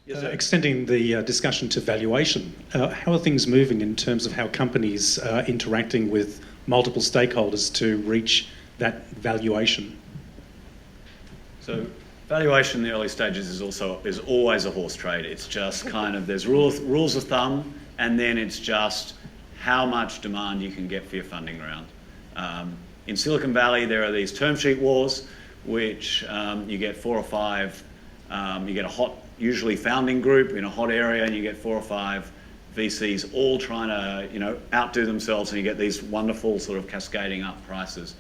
Yes, sir. Extending the discussion to valuation, how are things moving in terms of how companies are interacting with multiple stakeholders to reach that valuation? So valuation in the early stages is always a horse trade. It's just kind of, there's rules of thumb, and then it's just how much demand you can get for your funding round. In Silicon Valley, there are these term sheet wars, which you get 4 or 5, you get a hot, usually founding group in a hot area, and you get 4 or 5 VCs all trying to, outdo themselves, and you get these wonderful sort of cascading up prices.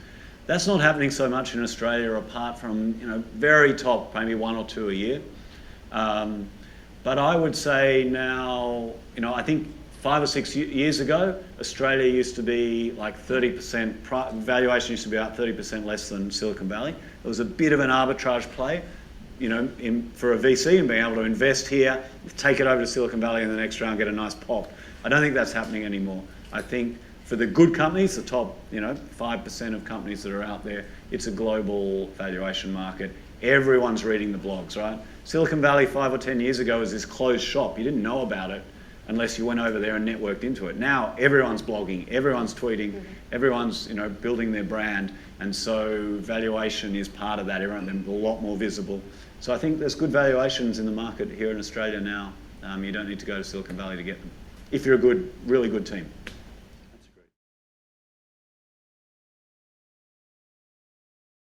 That's not happening so much in Australia, apart from, very top, maybe 1 or 2 a year. But I would say now, I think 5 or 6 years ago, Australia used to be like 30%, valuation used to be about 30% less than Silicon Valley. It was a bit of an arbitrage play, for a VC, and being able to invest here, take it over to Silicon Valley in the next round, get a nice pop. I don't think that's happening anymore. I think for the good companies, the top 5% of companies that are out there, it's a global valuation market. Everyone's reading the blogs, right? Silicon Valley 5 or 10 years ago was this closed shop. You didn't know about it unless you went over there and networked into it. Now everyone's blogging, everyone's tweeting, everyone's building their brand, and so valuation is part of that. Everyone's a lot more visible. So I think there's good valuations in the market here in Australia now. You don't need to go to Silicon Valley to get them, if you're a really good team.